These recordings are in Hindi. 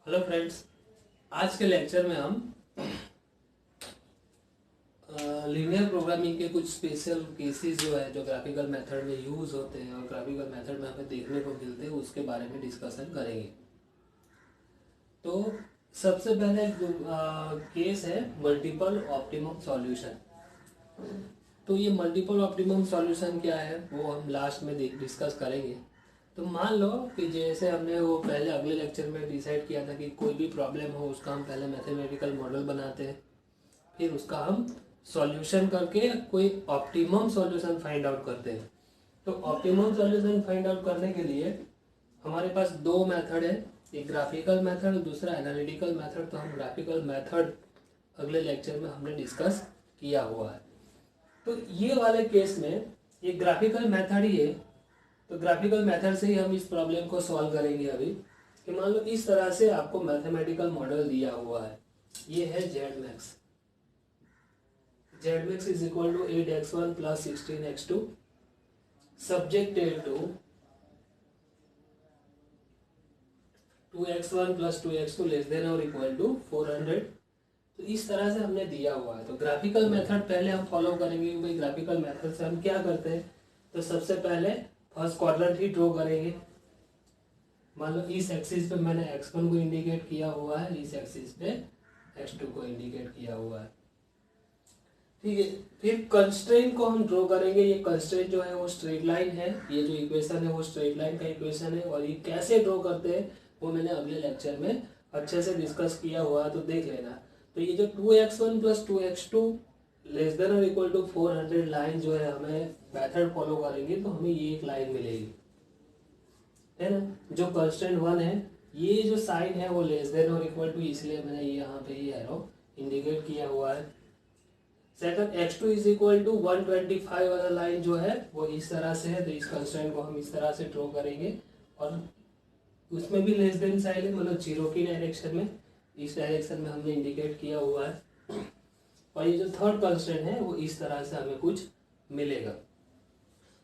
हेलो फ्रेंड्स, आज के लेक्चर में हम लीनियर प्रोग्रामिंग के कुछ स्पेशल केसेस जो है जो ग्राफिकल मेथड में यूज़ होते हैं और ग्राफिकल मेथड में हमें देखने को मिलते हैं उसके बारे में डिस्कशन करेंगे। तो सबसे पहले केस है मल्टीपल ऑप्टिमम सॉल्यूशन। तो ये मल्टीपल ऑप्टिमम सॉल्यूशन क्या है वो हम लास्ट में डिस्कस करेंगे। तो मान लो कि जैसे हमने वो पहले अगले लेक्चर में डिसाइड किया था कि कोई भी प्रॉब्लम हो उसका हम पहले मैथमेटिकल मॉडल बनाते हैं, फिर उसका हम सॉल्यूशन करके कोई ऑप्टिमम सॉल्यूशन फाइंड आउट करते हैं। तो ऑप्टिमम सॉल्यूशन फाइंड आउट करने के लिए हमारे पास दो मेथड है, एक ग्राफिकल मेथड और दूसरा एनालिटिकल मेथड। तो हम ग्राफिकल मेथड अगले लेक्चर में हमने डिस्कस किया हुआ है। तो ये वाले केस में ये ग्राफिकल मेथड ही है, तो ग्राफिकल मेथड से ही हम इस प्रॉब्लम को सॉल्व करेंगे अभी। कि मान लो इस तरह से आपको मैथमेटिकल मॉडल दिया हुआ है, ये है Z max. Z max is equal to 8x1 plus 16x2 subjected to 2x1 plus 2x2 less than और इक्वल टू 400। तो इस तरह से हमने दिया हुआ है। तो ग्राफिकल मेथड पहले हम फॉलो करेंगे कि भाई ग्राफिकल मेथड से हम क्या करते हैं। तो सबसे पहले फर्स्ट क्वाड्रेंट ही ड्रॉ करेंगे। मान लो इस एक्सिस पे मैंने x1 को इंडिकेट किया हुआ है, इस एक्सिस पे x2 को इंडिकेट किया हुआ है, ठीक है। फिर कंस्ट्रेंट को हम ड्रॉ करेंगे। ये कंस्ट्रेंट जो है वो स्ट्रेट लाइन है, ये जो इक्वेशन है वो स्ट्रेट लाइन का इक्वेशन है। और ये कैसे ड्रॉ करते हैं वो मैंने अगले लेक्चर में अच्छे से डिस्कस किया हुआ है, तो देख लेना। तो ये जो 2x1 plus 2x2 less than और इक्वल टू 400 लाइन जो है हमें मेथड फॉलो करेंगे तो हमें ये एक लाइन मिलेगी, है ना। जो कंस्टेंट 1 है, ये जो साइन है वो लेस देन और इक्वल टू, इसलिए मैंने यहाँ पे ये एरो इंडिकेट किया हुआ है। Second x2 is equal to 125 वाला लाइन जो है वो इस तरह से है, तो इस कंस्टेंट को हम इस तरह से ड्रॉ करेंगे। और उसमें भी लेस देन साइन है, मतलब जीरो की डायरेक्शन में, इस डायरेक्शन में हमने इंडिकेट किया हुआ है। और ये जो थर्ड कंस्टेंट है वो इस तरह से हमें कुछ मिलेगा।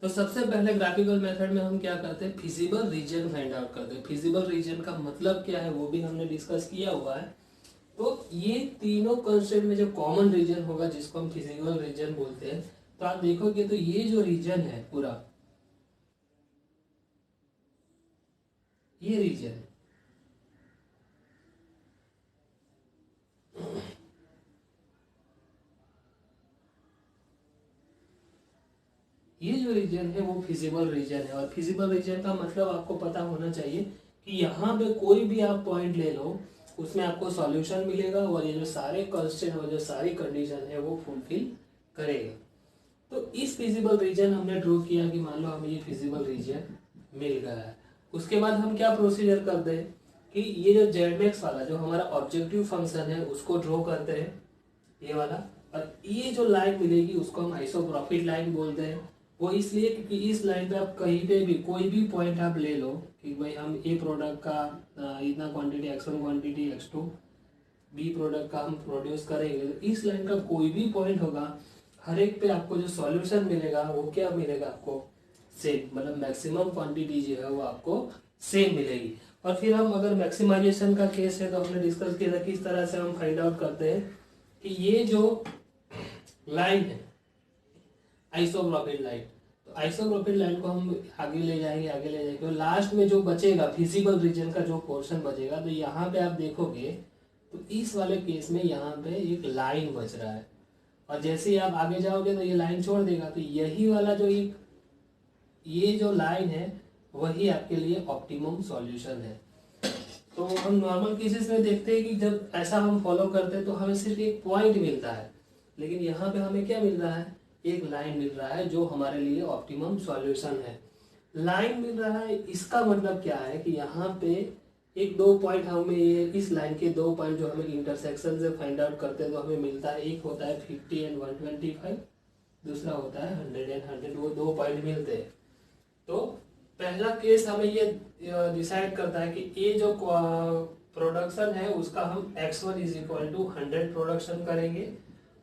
तो सबसे पहले ग्राफिकल मेथड में हम क्या करते हैं, फिजिबल रीजन फाइंड आउट करते हैं। फिजिबल रीजन का मतलब क्या है वो भी हमने डिस्कस किया हुआ है। तो ये तीनों कंस्टेंट में जो कॉमन रीजन होगा जिसको हम फिजिबल रीजन बोलते हैं, तो आप देखोगे तो ये जो रीजन है पूरा, ये रीजन, ये जो रीजन है वो फिजिबल रीजन है। और फिजिबल रीजन का मतलब आपको पता होना चाहिए कि यहाँ पे कोई भी आप पॉइंट ले लो उसमें आपको सॉल्यूशन मिलेगा और ये जो सारे कंस्टेंट और जो सारी कंडीशन है वो फुलफिल करेगा। तो इस फिजिबल रीजन हमने ड्रॉ किया कि मान लो हमें ये फिजिबल रीजन मिल गया है। उसके बाद हम क्या प्रोसीजर करते हैं कि ये जो जेड मैक्स वाला जो हमारा ऑब्जेक्टिव फंक्शन है उसको ड्रॉ करते हैं, ये वाला। और ये जो लाइन मिलेगी उसको हम आइसोप्रोफिट लाइन बोलते हैं। वो इसलिए क्योंकि इस लाइन पे आप कहीं पे भी कोई भी पॉइंट आप ले लो कि भाई हम ए प्रोडक्ट का इतना quantity x1 quantity x2 B product का हम प्रोड्यूस करेंगे, तो इस लाइन का कोई भी पॉइंट होगा, हर एक पे आपको जो सॉल्यूशन मिलेगा वो क्या मिलेगा आपको, सेम, मतलब मैक्सिमम क्वांटिटी जो है वो आपको सेम मिलेगी। और फिर हम अगर मैक्सिमाइजेशन का केस है तो हमने डिस्कस किया था किस तरह से हम फाइंड आउट करते हैं कि ये जो लाइन है आइसोप्रोफिट लाइन, तो आइसोप्रोफिट लाइन को हम आगे ले जाएंगे तो लास्ट में जो बचेगा फिजिबल रीजन का जो पोर्शन बचेगा, तो यहाँ पे आप देखोगे तो इस वाले केस में यहाँ पे एक लाइन बच रहा है। और जैसे ही आप आगे जाओगे तो ये लाइन छोड़ देगा, तो यही वाला जो एक ये जो लाइन है वही आपके लिए ऑप्टिमम सॉल्यूशन है। तो हम नॉर्मल केसेस में देखते हैं कि जब ऐसा हम फॉलो करते हैं तो हमें सिर्फ एक पॉइंट मिलता है, लेकिन यहाँ पे हमें क्या मिल रहा है, एक लाइन मिल रहा है जो हमारे लिए ऑप्टिमम सॉल्यूशन है। लाइन मिल रहा है, इसका मतलब क्या है कि यहाँ पे एक दो पॉइंट हमें ये इस लाइन के दो पॉइंट जो हमें इंटरसेक्शन से फाइंड आउट करते हैं तो हमें मिलता है, एक होता है 50 एंड 125, दूसरा होता है 100 एंड 100, वो दो पॉइंट मिलते हैं। तो पहला केस हमें ये डिसाइड करता है कि ये जो प्रोडक्शन है उसका हम x1 is equal to 100 production करेंगे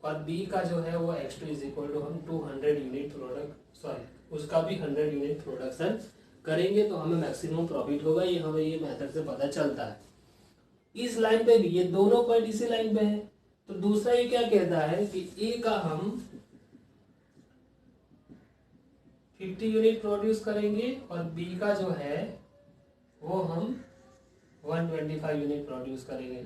और b का जो है वो x2 इज इक्वल टू हम 200 यूनिट प्रोडक्ट, सॉरी उसका भी 100 यूनिट प्रोडक्शन करेंगे तो हमें मैक्सिमम प्रॉफिट होगा। ये हमें ये मेथड से पता चलता है। इस लाइन पे भी, ये दोनों पॉइंट इसी लाइन पे है। तो दूसरा ये क्या कहता है कि ए का हम 50 यूनिट प्रोड्यूस करेंगे और बी का जो है वो हम 125 यूनिट प्रोड्यूस करेंगे,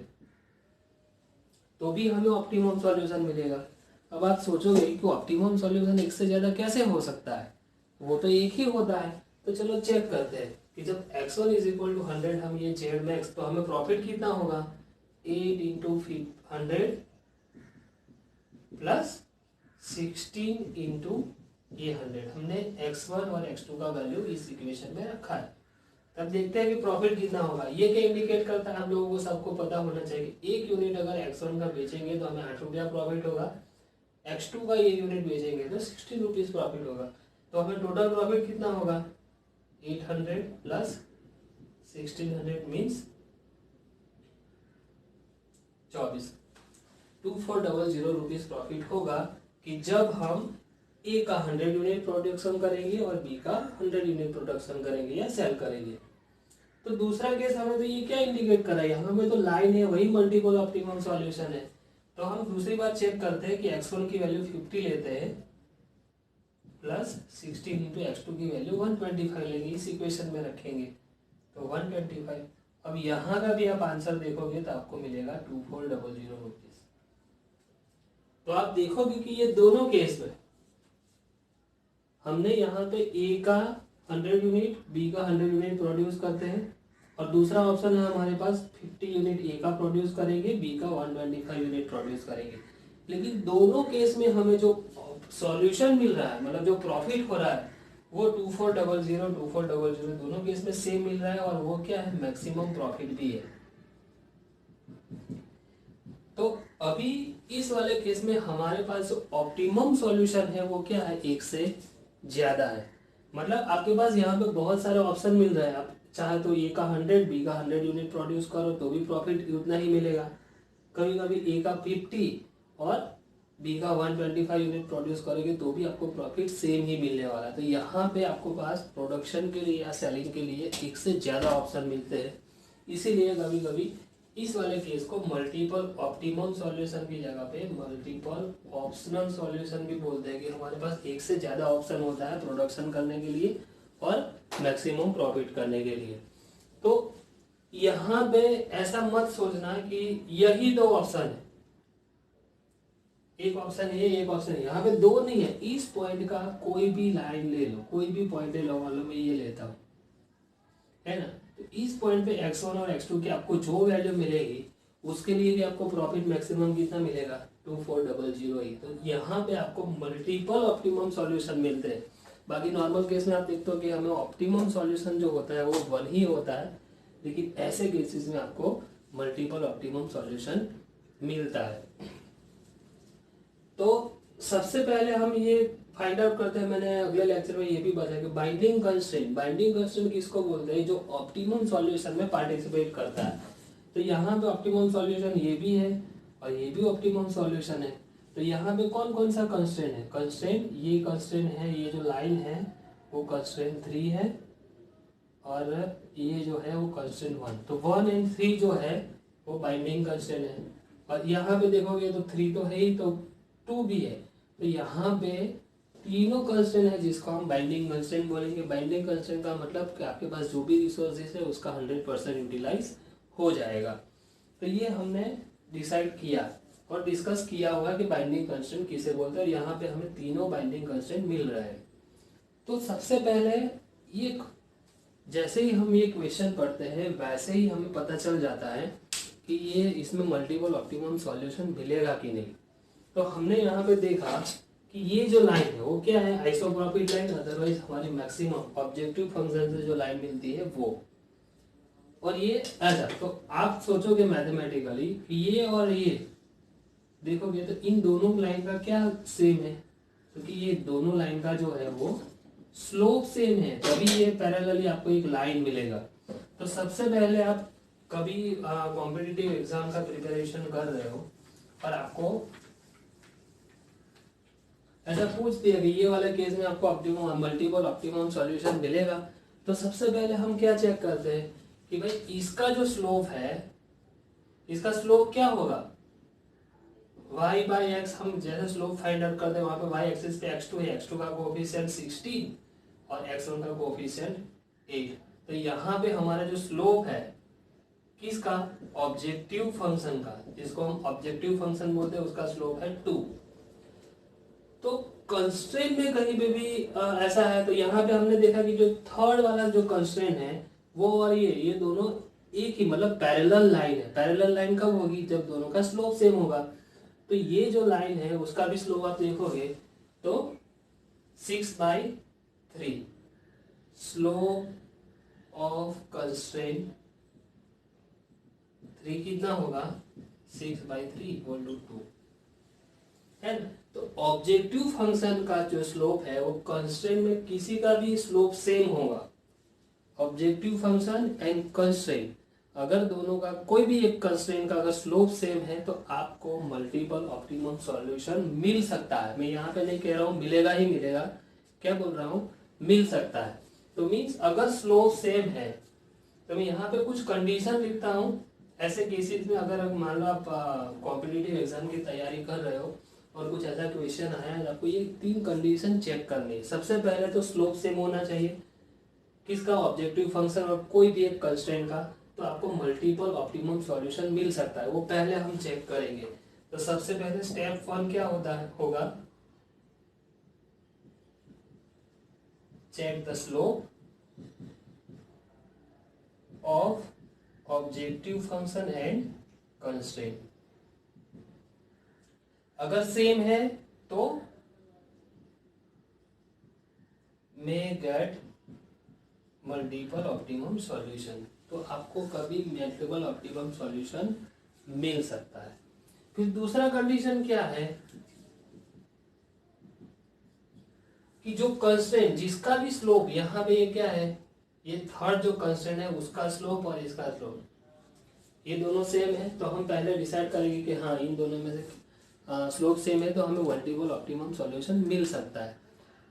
तो भी हमें ऑप्टिमम सॉल्यूशन मिलेगा। अब आप सोचोगे कि ऑप्टिमम सॉल्यूशन एक से ज्यादा कैसे हो सकता है, वो तो एक ही होता है। तो चलो चेक करते हैं कि जब x1 इज इक्वल टू 100 हम ये जेड मैक्स, तो हमें प्रॉफिट कितना होगा 8 इंटू 100 प्लस 16 इंटू ये 100। हमने x1 और x2 का वैल्यू इस इक्वेशन में रखा है। तब देखते हैं कि प्रॉफिट कितना होगा। ये क्या इंडिकेट करता है, हम लोगों को सबको पता होना चाहिए कि एक यूनिट अगर x1 का बेचेंगे तो हमें 8 रुपया प्रॉफिट होगा, x2 का ये यूनिट बेचेंगे तो 16 रुपीज प्रॉफिट होगा। तो हमें टोटल प्रॉफिट कितना होगा 800 प्लस 1600 मीन्स 2400 रुपीज प्रॉफिट होगा कि जब हम ए का 100 यूनिट प्रोडक्शन करेंगे और बी का 100 यूनिट प्रोडक्शन करेंगे या सेल करेंगे। तो दूसरा केस हमें तो ये क्या इंडिकेट कर रहा है, यहाँ पे तो लाइन है, वही मल्टीपल ऑप्टिमम सॉल्यूशन है। तो हम दूसरी बात चेक करते हैं कि x1 की वैल्यू 50 लेते हैं प्लस 16 इंटू x2 की वैल्यू 125 लेंगे, इस इक्वेशन में रखेंगे तो 125। अब यहाँ का भी आप आंसर देखोगे तो आपको मिलेगा 2400 रुपीज। तो आप देखोगे कि ये दोनों केस में हमने यहाँ पे ए का 100 यूनिट बी का 100 यूनिट प्रोड्यूस करते हैं और दूसरा ऑप्शन है हमारे पास 50 यूनिट ए का प्रोड्यूस करेंगे, बी का 125 यूनिट प्रोड्यूस करेंगे। लेकिन दोनों केस में हमें जो सॉल्यूशन मिल रहा है, मतलब जो प्रॉफिट हो रहा है वो 2400 दोनों केस में सेम मिल रहा है और वो क्या है मैक्सिमम प्रॉफिट भी है। तो अभी इस वाले केस में हमारे पास जो ऑप्टिमम सॉल्यूशन है वो क्या है, एक से ज्यादा है। मतलब आपके पास यहाँ पे बहुत सारे ऑप्शन मिल रहे हैं, आप चाहे तो ए का 100 बी का 100 यूनिट प्रोड्यूस करो तो भी प्रॉफिट उतना ही मिलेगा, कभी कभी ए का 50 और बी का 125 यूनिट प्रोड्यूस करोगे तो भी आपको प्रॉफिट सेम ही मिलने वाला है। तो यहाँ पे आपको पास प्रोडक्शन के लिए या सेलिंग के लिए एक से ज़्यादा ऑप्शन मिलते हैं, इसीलिए कभी कभी इस वाले केस को मल्टीपल ऑप्टिमम सॉल्यूशन की जगह पे मल्टीपल ऑप्शनल सॉल्यूशन भी बोलते हैं कि हमारे पास एक से ज़्यादा ऑप्शन होता है प्रोडक्शन करने के लिए और मैक्सिमम प्रॉफिट करने के लिए। तो यहाँ पे ऐसा मत सोचना कि यही दो ऑप्शन है, एक ऑप्शन है एक ऑप्शन है, यहाँ पे दो नहीं है। इस पॉइंट का कोई भी लाइन ले लो, कोई भी पॉइंट ले लो, मान लो मैं ये लेता हूँ, है ना। तो इस पॉइंट पे x1 और x2 की आपको जो वैल्यू मिलेगी उसके लिए भी आपको प्रॉफिट मैक्सिमम कितना मिलेगा 2400 ही। तो यहाँ पे आपको मल्टीपल ऑप्टिमम सॉल्यूशन मिलते हैं। बाकी नॉर्मल केस में आप देखते हो कि हमें ऑप्टिमम सॉल्यूशन जो होता है वो वन ही होता है, लेकिन ऐसे केसेस में आपको मल्टीपल ऑप्टिमम सॉल्यूशन मिलता है। तो सबसे पहले हम ये फाइंड आउट करते हैं, मैंने अगले लेक्चर में ये भी बताया कि बाइंडिंग कंस्ट्रेंट किसको बोलते हैं, जो ऑप्टिमम सॉल्यूशन में पार्टिसिपेट करता है। तो यहाँ पे ऑप्टिमम सॉल्यूशन ये भी है और ये भी ऑप्टिमम सॉल्यूशन है। तो यहाँ पे कौन कौन सा कंस्ट्रेंट है, कंस्ट्रेंट ये कंस्ट्रेंट है, ये जो लाइन है वो कंस्ट्रेंट 3 है और ये जो है वो कंस्ट्रेंट 1। तो 1 और 3 जो है वो बाइंडिंग कंस्ट्रेंट है। और यहाँ पे देखोगे तो 3 तो है ही, तो 2 भी है। तो यहाँ पे तीनों कंस्ट्रेंट है जिसको हम बाइंडिंग कंस्ट्रेंट बोलेंगे। बाइंडिंग कंस्ट्रेंट का मतलब कि आपके पास जो भी रिसोर्सेज है उसका 100% यूटिलाइज हो जाएगा। तो ये हमने डिसाइड किया और डिस्कस किया हुआ कि बाइंडिंग कंस्ट्रेंट किसे बोलते हैं, और यहाँ पे हमें तीनों बाइंडिंग कंस्ट्रेंट मिल रहे हैं। तो सबसे पहले ये जैसे ही हम ये क्वेश्चन पढ़ते हैं वैसे ही हमें पता चल जाता है कि ये इसमें मल्टीपल ऑप्टिमम सॉल्यूशन मिलेगा कि नहीं। तो हमने यहाँ पे देखा कि ये जो लाइन है वो क्या है, आइसोप्रोपिक लाइन, अदरवाइज हमारी मैक्सिमम ऑब्जेक्टिव फंक्शन से जो लाइन मिलती है वो, और ये ऐसा। तो आप सोचोगे मैथमेटिकली कि ये और ये देखोगे तो इन दोनों लाइन का क्या सेम है, क्योंकि ये दोनों लाइन का जो है वो स्लोप सेम है, तभी ये पैरेलली आपको एक लाइन मिलेगा। तो सबसे पहले आप कभी कॉम्पिटिटिव एग्जाम का प्रिपरेशन कर रहे हो और आपको ऐसा पूछ दिया कि ये वाले केस में आपको ऑप्टिमम मल्टीपल ऑप्टिमम सॉल्यूशन मिलेगा, तो सबसे पहले हम क्या चेक करते हैं कि भाई इसका जो स्लोप है इसका स्लोप क्या होगा, y बाई एक्स। हम जैसे स्लोप फाइंड आउट करते हैं वहां पे y एक्सिस पे x2 है, x2 का कोएफिशिएंट 16 और x1 का कोएफिशिएंट 8। तो यहाँ पे हमारा जो स्लोप है किसका, ऑब्जेक्टिव फंक्शन का, जिसको हम ऑब्जेक्टिव फंक्शन बोलते हैं, उसका स्लोप है 2। तो कंस्ट्रेंट में कहीं पे भी ऐसा है, तो यहाँ पे हमने देखा कि जो थर्ड वाला जो कंस्ट्रेंट है वो और ये दोनों एक ही मतलब पैरेलल लाइन है। पैरेलल लाइन कब होगी, जब दोनों का स्लोप सेम होगा। तो ये जो लाइन है उसका भी स्लोप आप देखोगे तो 6/3 स्लोप ऑफ कंस्ट्रेंट 3 कितना होगा, 6/3 इक्वल टू 2 है ना। तो ऑब्जेक्टिव फंक्शन का जो स्लोप है वो कंस्ट्रेंट में किसी का भी स्लोप सेम होगा। ऑब्जेक्टिव फंक्शन एंड कंस्ट्रेंट, अगर दोनों का कोई भी एक कंस्ट्रेंट का अगर स्लोप सेम है तो आपको मल्टीपल ऑप्टिमम सॉल्यूशन मिल सकता है। मैं यहाँ पे नहीं कह रहा हूँ मिलेगा ही मिलेगा, क्या बोल रहा हूँ, मिल सकता है। तो मीन्स अगर स्लोप सेम है तो मैं यहाँ पे कुछ कंडीशन लिखता हूँ। ऐसे केसेस में अगर मान लो आप कॉम्पिटिटिव एग्जाम की तैयारी कर रहे हो और कुछ ऐसा क्वेश्चन आया है, आपको ये 3 कंडीशन चेक करनी है। सबसे पहले तो स्लोप सेम होना चाहिए किसका, ऑब्जेक्टिव फंक्शन और कोई भी एक कंस्ट्रेंट का, तो आपको मल्टीपल ऑप्टिमम सॉल्यूशन मिल सकता है। वो पहले हम चेक करेंगे। तो सबसे पहले स्टेप 1 क्या होगा, check the slope of objective function and constraint. अगर सेम है तो may get multiple optimum solution, तो आपको कभी मल्टीपल ऑप्टिमम सॉल्यूशन मिल सकता है। फिर दूसरा कंडीशन क्या है कि जो कंस्ट्रेंट जिसका भी स्लोप, यहाँ पे ये क्या है, ये थर्ड जो कंस्ट्रेंट है उसका स्लोप और इसका स्लोप ये दोनों सेम है, तो हम पहले डिसाइड करेंगे कि हाँ इन दोनों में से स्लोप सेम है तो हमें मल्टीपल ऑप्टिमम सॉल्यूशन मिल सकता है।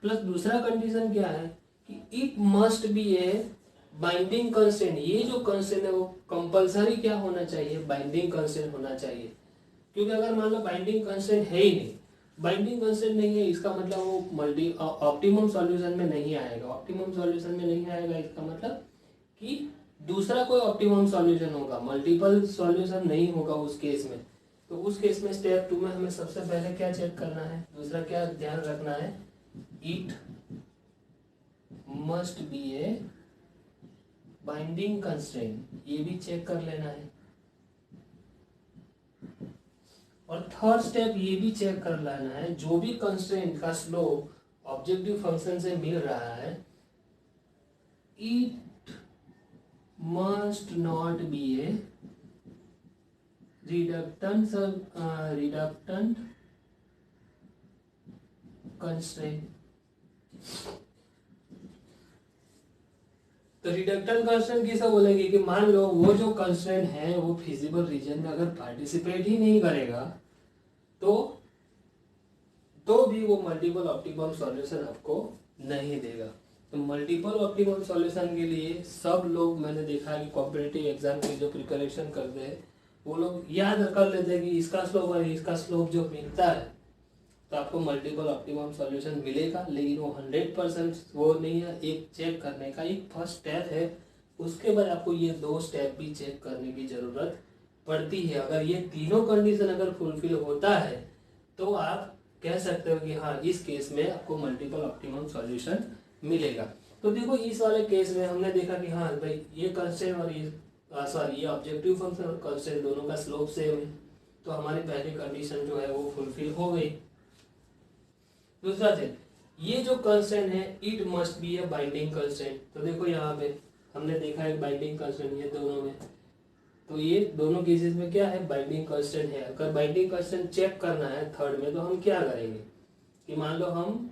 प्लस दूसरा कंडीशन क्या है कि it must be A binding constraint. ये जो कंस्ट्रेंट है वो कंपलसरी क्या होना चाहिए, बाइंडिंग कंस्ट्रेंट होना चाहिए। क्योंकि अगर मान लो बाइंडिंग कंस्ट्रेंट है ही नहीं, बाइंडिंग कंस्ट्रेंट नहीं है, इसका मतलब वो ऑप्टिमम सॉल्यूशन में नहीं आएगा। ऑप्टिमम सॉल्यूशन में नहीं आएगा इसका मतलब कि दूसरा कोई ऑप्टिमम सॉल्यूशन होगा, मल्टीपल सॉल्यूशन नहीं होगा उस केस में। तो उस केस में स्टेप 2 में हमें सबसे पहले क्या चेक करना है, दूसरा क्या ध्यान रखना है, it must be A binding constraint, ये भी चेक कर लेना है। और थर्ड स्टेप ये भी चेक कर लेना है, जो भी कंस्ट्रेंट का स्लोप ऑब्जेक्टिव फंक्शन से मिल रहा है, it must not be a reductant constraint। तो रिडक्टेंट कंस्ट्रेंट किसे बोलेंगे कि मान लो वो जो कंस्ट्रेंट है वो फिजिबल रीजन में अगर पार्टिसिपेट ही नहीं करेगा तो भी वो मल्टीपल ऑप्टिमम सॉल्यूशन आपको नहीं देगा। तो मल्टीपल ऑप्टिमम सॉल्यूशन के लिए सब लोग, मैंने देखा है कि कॉम्पिटिटिव एग्जाम की जो प्रिपरेशन करते हैं वो लोग याद कर लेते हैं कि इसका स्लोप और इसका स्लोप जो मिलता है तो आपको मल्टीपल ऑप्टिमम सॉल्यूशन मिलेगा। लेकिन वो 100% वो नहीं है, एक चेक करने का एक फर्स्ट स्टेप है। उसके बाद आपको ये 2 स्टेप भी चेक करने की ज़रूरत पड़ती है। अगर ये तीनों कंडीशन अगर फुलफिल होता है तो आप कह सकते हो कि हाँ इस केस में आपको मल्टीपल ऑप्टिमम सॉल्यूशन मिलेगा। तो देखो इस वाले केस में हमने देखा कि हाँ भाई ये कंस्ट्रेंट और ये ऑब्जेक्टिव फंक्शन और कंस्ट्रेंट दोनों का स्लोप सेम है, तो हमारी पहली कंडीशन जो है वो फुलफिल हो गई। दूसरा चीज, ये जो कंस्ट्रेंट है it must be A binding constraint. तो देखो यहाँ पे हमने देखा है बाइंडिंग कंस्ट्रेंट ये दोनों में, तो ये दोनों केसेस में क्या है, बाइंडिंग कंस्ट्रेंट है। अगर बाइंडिंग कंस्ट्रेंट चेक करना है थर्ड में तो हम क्या करेंगे कि मान लो हम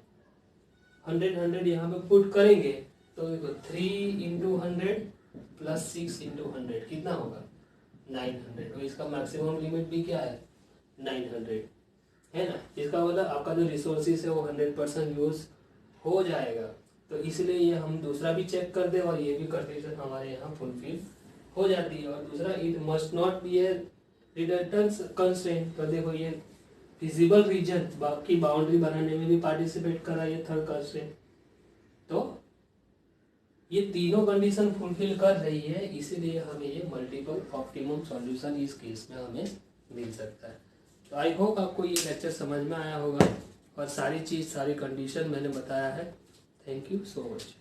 100 यहाँ पे पुट करेंगे तो देखो 3 × 100 + 6 × 100 कितना होगा 900। तो इसका मैक्सिमम लिमिट भी क्या है 900 है ना। इसका मतलब आपका जो रिसोर्सेज है वो 100% यूज हो जाएगा। तो इसलिए ये हम दूसरा भी चेक कर दे और ये भी कंडीशन हमारे यहाँ फुलफिल हो जाती है। और दूसरा it must not be a redundance constraint, तो देखो ये फिजिबल रीजन की बाउंड्री बनाने में भी पार्टिसिपेट कर रहा है ये थर्ड कंस्ट्रेंट। तो ये तीनों कंडीशन फुलफिल कर रही है, इसीलिए हमें ये मल्टीपल ऑप्टिमम सॉल्यूशन इस केस में हमें मिल सकता है। तो आई होप आपको ये लेक्चर समझ में आया होगा और सारी चीज़ सारी कंडीशन मैंने बताया है। Thank you so much.